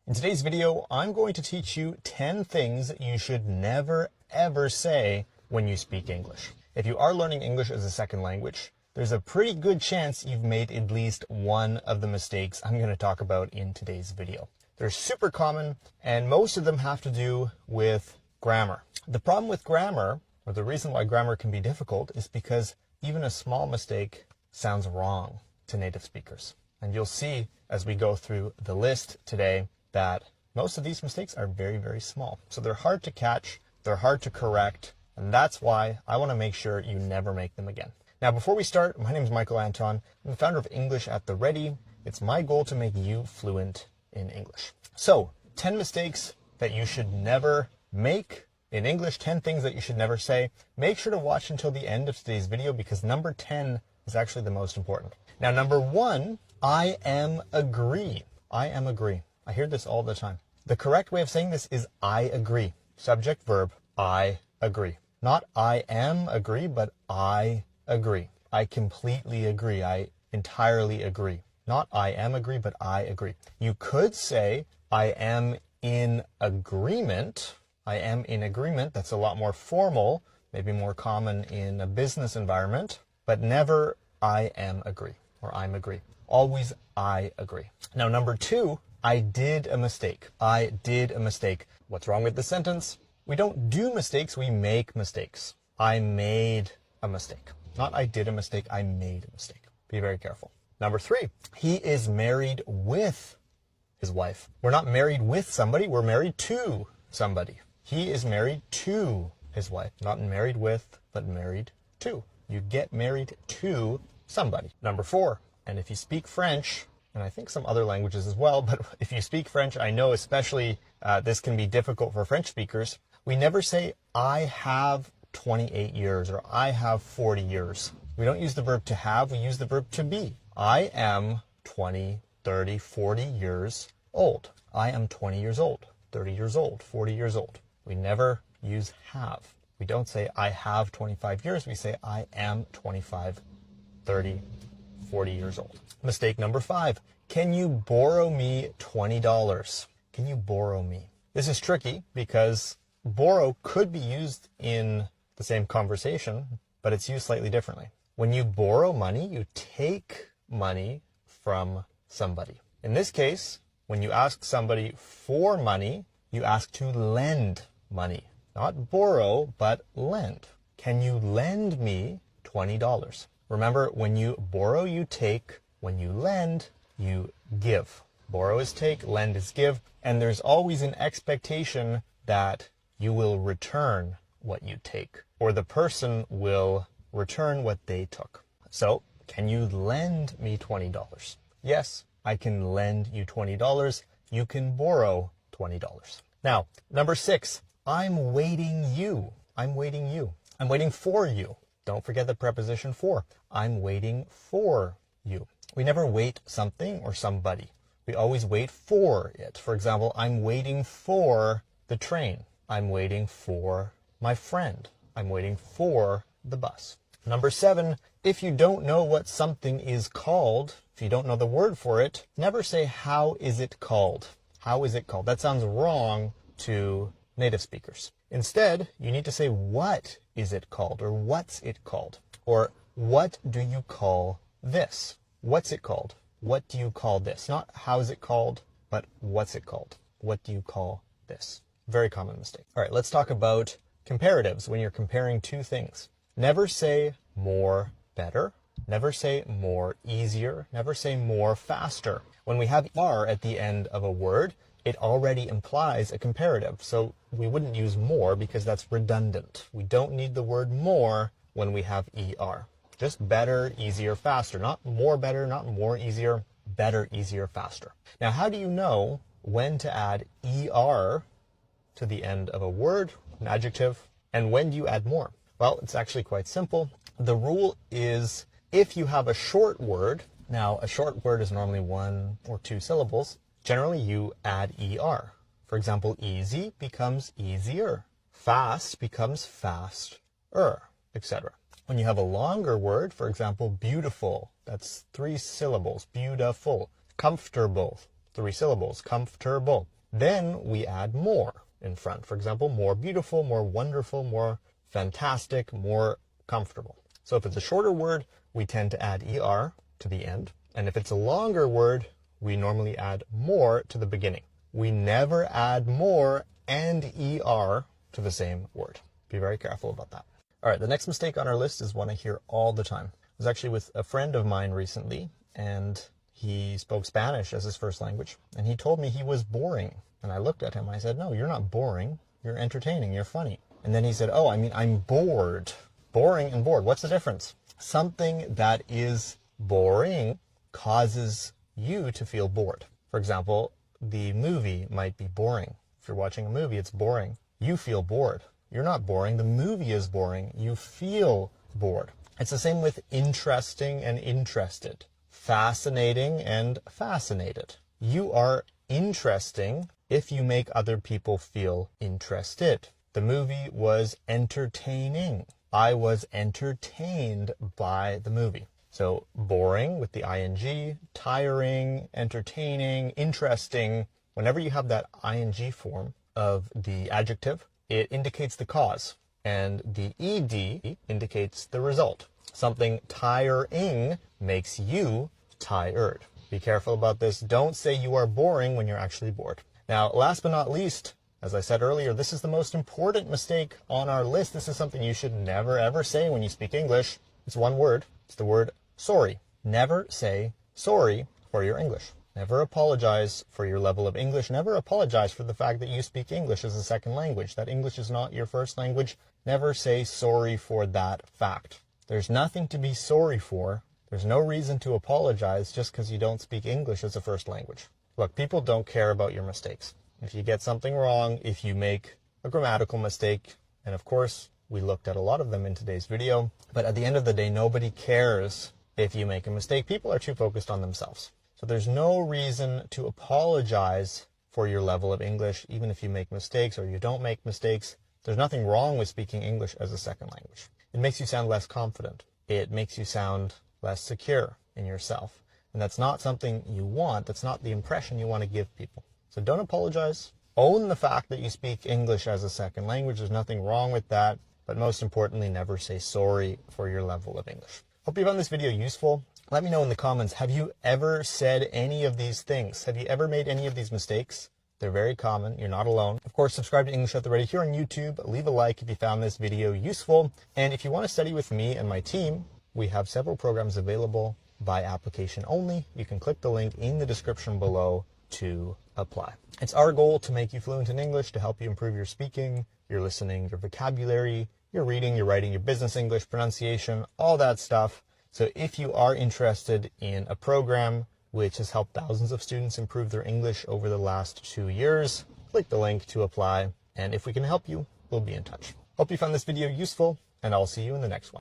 In today's video, I'm going to teach you 10 things that you should never ever say when you speak English. If you are learning English as a second language, there's a pretty good chance you've made at least one of the mistakes I'm going to talk about in today's video. They're super common, and most of them have to do with grammar. The problem with grammar, or the reason why grammar can be difficult, is because even a small mistake sounds wrong to native speakers. And you'll see as we go through the list today that most of these mistakes are very, very small. So they're hard to catch, they're hard to correct, and that's why I want to make sure you never make them again. Now, before we start, my name is Michael Anton. I'm the founder of English at the Ready. It's my goal to make you fluent in English. So, 10 mistakes that you should never make in English, 10 things that you should never say. Make sure to watch until the end of today's video because number 10 is actually the most important. Now, number 1, I am agree. I am agree. I hear this all the time. The correct way of saying this is I agree. Subject, verb, I agree. Not I am agree, but I agree. I completely agree. I entirely agree. Not I am agree, but I agree. You could say I am in agreement. I am in agreement. That's a lot more formal, maybe more common in a business environment, but never I am agree or I'm agree. Always I agree. Now, number 2, I did a mistake. I did a mistake. What's wrong with the sentence? We don't do mistakes, we make mistakes. I made a mistake. Not I did a mistake, I made a mistake. Be very careful. Number 3, he is married with his wife. We're not married with somebody, we're married to somebody. He is married to his wife. Not married with, but married to. You get married to somebody. Number 4, and if you speak French, and I think some other languages as well, but if you speak French, I know especially this can be difficult for French speakers. We never say, I have 28 years or I have 40 years. We don't use the verb to have, we use the verb to be. I am 20, 30, 40 years old. I am 20 years old, 30 years old, 40 years old. We never use have. We don't say, I have 25 years. We say, I am 25, 30, 40 years old. Mistake number 5. Can you borrow me $20? Can you borrow me? This is tricky because borrow could be used in the same conversation, but it's used slightly differently. When you borrow money, you take money from somebody. In this case, when you ask somebody for money, you ask to lend money. Not borrow, but lend. Can you lend me $20? Remember, when you borrow, you take. When you lend, you give. Borrow is take, lend is give. And there's always an expectation that you will return what you take, or the person will return what they took. So, can you lend me $20? Yes, I can lend you $20. You can borrow $20. Now, number 6, I'm waiting you. I'm waiting you. I'm waiting for you. Don't forget the preposition for. I'm waiting for you. We never wait something or somebody. We always wait for it. For example, I'm waiting for the train. I'm waiting for my friend. I'm waiting for the bus. Number 7, if you don't know what something is called, if you don't know the word for it, never say, how is it called? How is it called? That sounds wrong to native speakers. Instead, you need to say, what is it called? Or what's it called? Or what do you call this? What's it called? What do you call this? Not how is it called, but what's it called? What do you call this? Very common mistake. All right, let's talk about comparatives when you're comparing two things. Never say more better. Never say more easier. Never say more faster. When we have "er" at the end of a word, it already implies a comparative. So we wouldn't use more because that's redundant. We don't need the word more when we have "er." Just better, easier, faster. Not more better, not more easier. Better, easier, faster. Now, how do you know when to add "er" to the end of a word, an adjective, and when do you add more? Well, it's actually quite simple. The rule is if you have a short word, now a short word is normally 1 or 2 syllables, generally you add "er." For example, easy becomes easier. Fast becomes faster, etc. When you have a longer word, for example, beautiful, that's 3 syllables, beautiful. Comfortable, 3 syllables, comfortable. Then we add more in front. For example, more beautiful, more wonderful, more fantastic, more comfortable. So if it's a shorter word, we tend to add ER to the end. And if it's a longer word, we normally add more to the beginning. We never add more and ER to the same word. Be very careful about that. All right, the next mistake on our list is one I hear all the time. I was actually with a friend of mine recently, and he spoke Spanish as his first language, and he told me he was boring. And I looked at him, I said, no, you're not boring. You're entertaining, you're funny. And then he said, oh, I mean, I'm bored. Boring and bored, what's the difference? Something that is boring causes you to feel bored. For example, the movie might be boring. If you're watching a movie, it's boring. You feel bored. You're not boring. The movie is boring. You feel bored. It's the same with interesting and interested. Fascinating and fascinated. You are interesting if you make other people feel interested. The movie was entertaining. I was entertained by the movie. So boring with the ing, tiring, entertaining, interesting. Whenever you have that ing form of the adjective, it indicates the cause. And the ed indicates the result. Something tiring makes you tired. Be careful about this. Don't say you are boring when you're actually bored. Now, last but not least, as I said earlier, this is the most important mistake on our list. This is something you should never ever say when you speak English. It's one word. It's the word sorry. Never say sorry for your English. Never apologize for your level of English. Never apologize for the fact that you speak English as a second language, that English is not your first language. Never say sorry for that fact. There's nothing to be sorry for. There's no reason to apologize just because you don't speak English as a first language. Look, people don't care about your mistakes. If you get something wrong, if you make a grammatical mistake, and of course, we looked at a lot of them in today's video, but at the end of the day, nobody cares if you make a mistake. People are too focused on themselves. So there's no reason to apologize for your level of English, even if you make mistakes or you don't make mistakes. There's nothing wrong with speaking English as a second language. It makes you sound less confident. It makes you sound less secure in yourself. And that's not something you want. That's not the impression you want to give people. So don't apologize. Own the fact that you speak English as a second language. There's nothing wrong with that. But most importantly, never say sorry for your level of English. Hope you found this video useful. Let me know in the comments, have you ever said any of these things? Have you ever made any of these mistakes? They're very common. You're not alone. Of course, subscribe to English at the Ready here on YouTube. Leave a like if you found this video useful. And if you want to study with me and my team, we have several programs available by application only. You can click the link in the description below to apply. It's our goal to make you fluent in English, to help you improve your speaking, your listening, your vocabulary, your reading, your writing, your business English, pronunciation, all that stuff. So if you are interested in a program which has helped thousands of students improve their English over the last 2 years, click the link to apply. And if we can help you, we'll be in touch. Hope you found this video useful, and I'll see you in the next one.